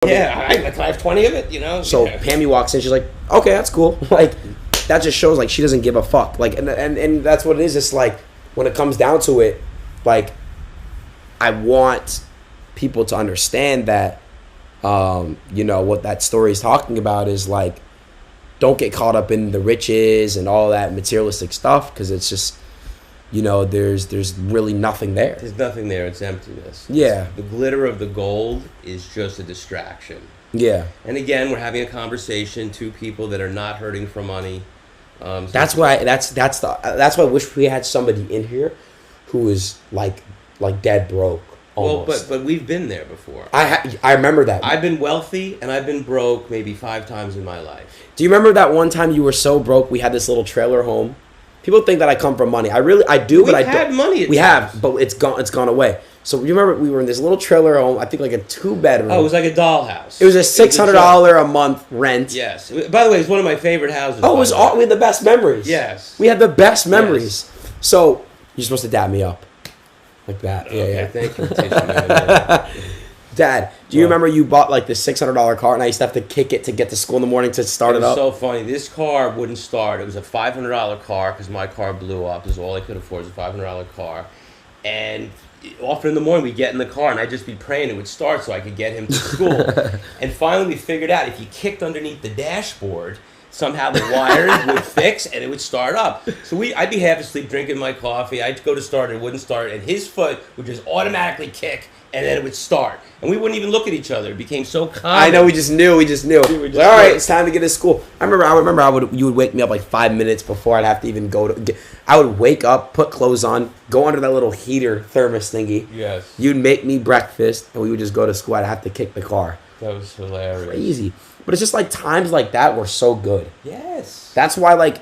Yeah, can I have 20 of it, you know? So Pammy walks in, she's like, okay, that's cool. Like, that just shows, like, she doesn't give a fuck. Like, and that's what it is. It's like, when it comes down to it, like, I want people to understand that, you know, what that story is talking about is, like, don't get caught up in the riches and all that materialistic stuff, because it's just, you know, there's really nothing there. There's nothing there. It's emptiness. Yeah. The glitter of the gold is just a distraction. Yeah. And again, we're having a conversation, two people that are not hurting for money. That's why I wish we had somebody in here who is like dead broke almost. Well, but we've been there before. I remember that. I've been wealthy and I've been broke maybe 5 times in my life. Do you remember that one time you were so broke? We had this little trailer home. People think that I come from money. I do, but I don't. We had money. We have, but it's gone. It's gone away. So you remember we were in this little trailer home. I think like a 2-bedroom. Oh, it was like a dollhouse. It was a $600 a month rent. Yes. By the way, it's one of my favorite houses. Oh, it was all. We had the best memories. Yes. We had the best memories. Yes. So you're supposed to dab me up, like that. Okay, Yeah. Thank you for teaching me. Dad, do you remember you bought like the $600 car and I used to have to kick it to get to school in the morning to start it up? It was so funny. This car wouldn't start. It was a $500 car because my car blew up. This is all I could afford. It was a $500 car. And often in the morning we'd get in the car and I'd just be praying it would start so I could get him to school. And finally we figured out if you kicked underneath the dashboard, somehow the wires would fix and it would start up. So I'd be half asleep drinking my coffee. I'd go to start, it wouldn't start, and his foot would just automatically kick and then it would start. And we wouldn't even look at each other. It became so common. I know, we just knew. All right, it's time to get to school. I remember you would wake me up like 5 minutes before I'd have to even go to. I would wake up, put clothes on, go under that little heater thermos thingy. Yes. You'd make me breakfast, and we would just go to school. I'd have to kick the car. That was hilarious. Crazy. But it's just like times like that were so good. Yes. That's why like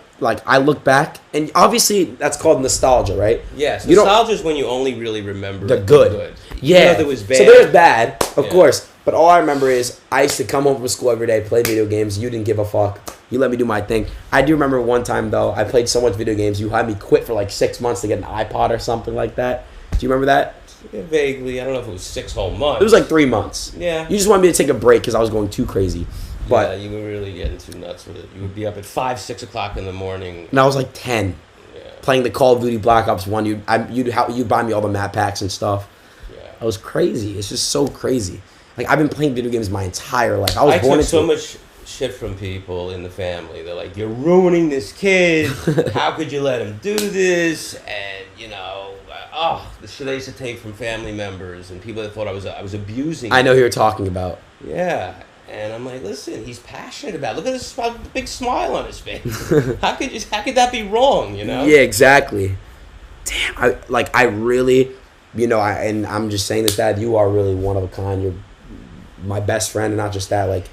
I look back, and obviously that's called nostalgia, right? Yes. Nostalgia is when you only really remember the good. Yeah. You know, there was bad. So there's bad, of course. But all I remember is I used to come home from school every day, play video games. You didn't give a fuck. You let me do my thing. I do remember one time, though, I played so much video games, you had me quit for like 6 months to get an iPod or something like that. Do you remember that? Yeah, vaguely. I don't know if it was 6 whole months. It was like 3 months. Yeah. You just wanted me to take a break because I was going too crazy. But yeah, you were really getting too nuts with it. You would be up at 5, 6 o'clock in the morning. And I was like 10. Yeah. Playing the Call of Duty Black Ops 1. You'd buy me all the map packs and stuff. I was crazy. It's just so crazy. Like, I've been playing video games my entire life. I took so much shit from people in the family. They're like, you're ruining this kid. How could you let him do this? And, you know, the shit I used to take from family members and people that thought I was abusing. I know who you're talking about. Yeah. And I'm like, listen, he's passionate about it. Look at this big smile on his face. How could that be wrong, you know? Yeah, exactly. Damn, I really... You know, and I'm just saying this, Dad, you are really one of a kind. You're my best friend, and not just that. Like,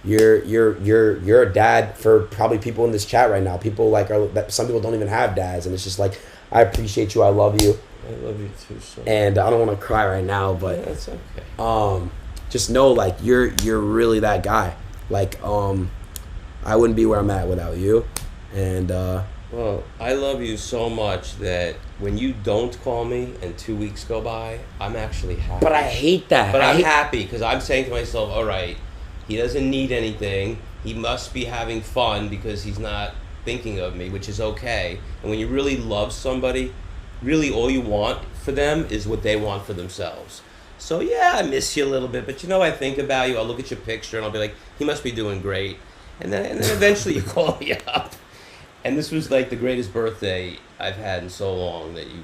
you're a dad for probably people in this chat right now. People some people don't even have dads, and it's just like, I appreciate you. I love you. I love you too, son. And I don't want to cry right now, but yeah, that's okay. Just know, like, you're really that guy. Like, I wouldn't be where I'm at without you, and well, I love you so much that when you don't call me and 2 weeks go by, I'm actually happy. But I hate that. But I'm happy because I'm saying to myself, all right, he doesn't need anything. He must be having fun because he's not thinking of me, which is okay. And when you really love somebody, really all you want for them is what they want for themselves. So yeah, I miss you a little bit, but you know, I think about you. I'll look at your picture and I'll be like, he must be doing great. And then eventually you call me up. And this was like the greatest birthday I've had in so long that you,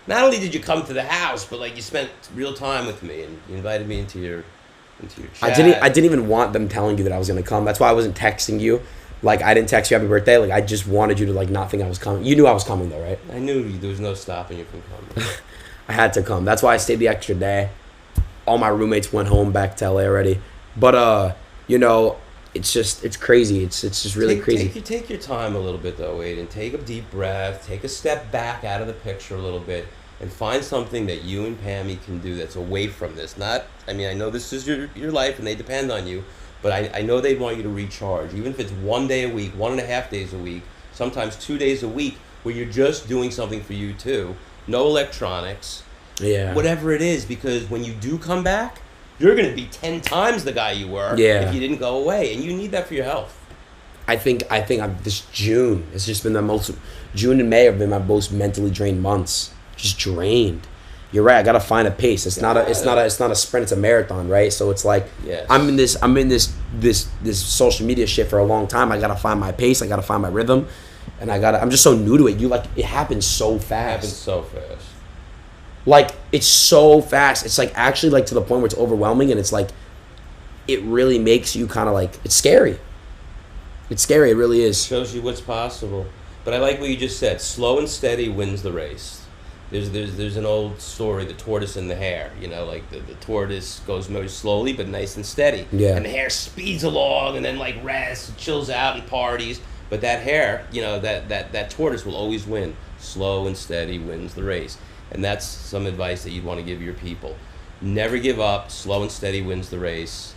not only did you come to the house, but like you spent real time with me and you invited me into your chat. I didn't even want them telling you that I was going to come. That's why I wasn't texting you. Like, I didn't text you happy birthday. Like, I just wanted you to like not think I was coming. You knew I was coming though, right? I knew there was no stopping you from coming. I had to come. That's why I stayed the extra day. All my roommates went home back to LA already. But you know, it's crazy. It's just really crazy. Take your time a little bit though, Adin. Take a deep breath. Take a step back out of the picture a little bit, and find something that you and Pammy can do that's away from this. I know this is your life and they depend on you, but I know they want you to recharge. Even if it's 1 day a week, 1.5 days a week, sometimes 2 days a week, where you're just doing something for you too. No electronics. Yeah. Whatever it is, because when you do come back, you're going to be 10 times the guy you were if you didn't go away. And you need that for your health. I think I'm this June. It's just been the most. June and May have been my most mentally drained months. Just drained. You're right. I gotta find a pace. It's not a sprint. It's a marathon, right? So it's like I'm in this social media shit for a long time. I gotta find my pace. I gotta find my rhythm, and I'm just so new to it. It happens so fast. Like it's so fast. It's like actually like to the point where it's overwhelming, and it's like it really makes you kind of like it's scary. It's scary. It really is. Shows you what's possible. But I like what you just said. Slow and steady wins the race. There's an old story, the tortoise and the hare. You know, like the tortoise goes very slowly but nice and steady. Yeah. And the hare speeds along and then like rests and chills out and parties. But that hare, you know, that tortoise will always win. Slow and steady wins the race. And that's some advice that you'd want to give your people. Never give up. Slow and steady wins the race.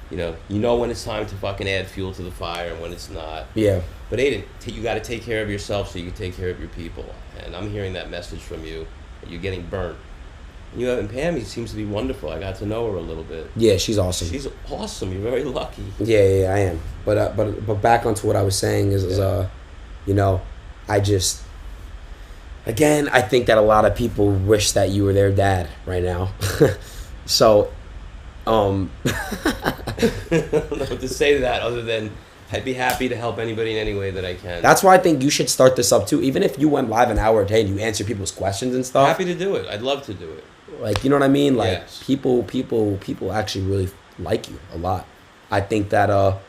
You know when it's time to fucking add fuel to the fire and when it's not. Yeah. But Adin, you got to take care of yourself so you can take care of your people. And I'm hearing that message from you that you're getting burnt. And Pammy seems to be wonderful. I got to know her a little bit. Yeah, she's awesome. She's awesome. You're very lucky. Yeah, I am. But back onto what I was saying is you know, I just again I think that a lot of people wish that you were their dad right now. So. I don't know what to say to that other than I'd be happy to help anybody in any way that I can. That's why I think you should start this up too. Even if you went live an hour a day and you answer people's questions and stuff. Happy to do it. I'd love to do it. Like, you know what I mean? Like yes. people actually really like you a lot. I think that I'm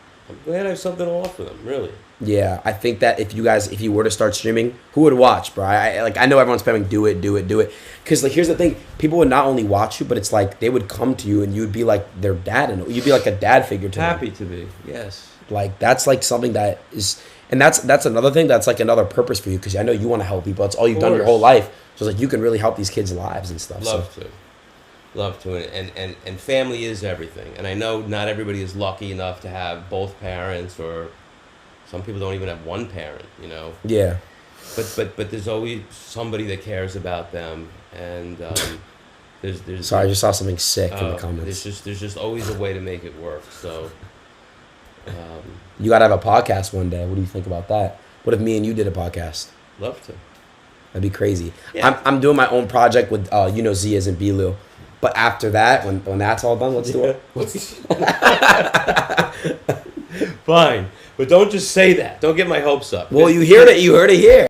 glad I have something to offer them, really. Yeah, I think that if you were to start streaming, who would watch, bro? I know everyone's spamming do it. Because like here's the thing, people would not only watch you, but it's like they would come to you and you'd be like their dad, and you'd be like a dad figure to them. Happy to be, yes. Like that's like something that is, and that's another thing that's like another purpose for you because I know you want to help people. That's all you've done your whole life. So it's like you can really help these kids' lives and stuff. Love to, and family is everything. And I know not everybody is lucky enough to have both parents or. Some people don't even have one parent, you know. Yeah. But there's always somebody that cares about them, and there's. Sorry, I just saw something sick in the comments. There's just always a way to make it work. So. You gotta have a podcast one day. What do you think about that? What if me and you did a podcast? Love to. That'd be crazy. Yeah. I'm doing my own project with Z as in Bilu. But after that, when that's all done, let's do it. Fine. But don't just say that. Don't get my hopes up. Well, you heard it here.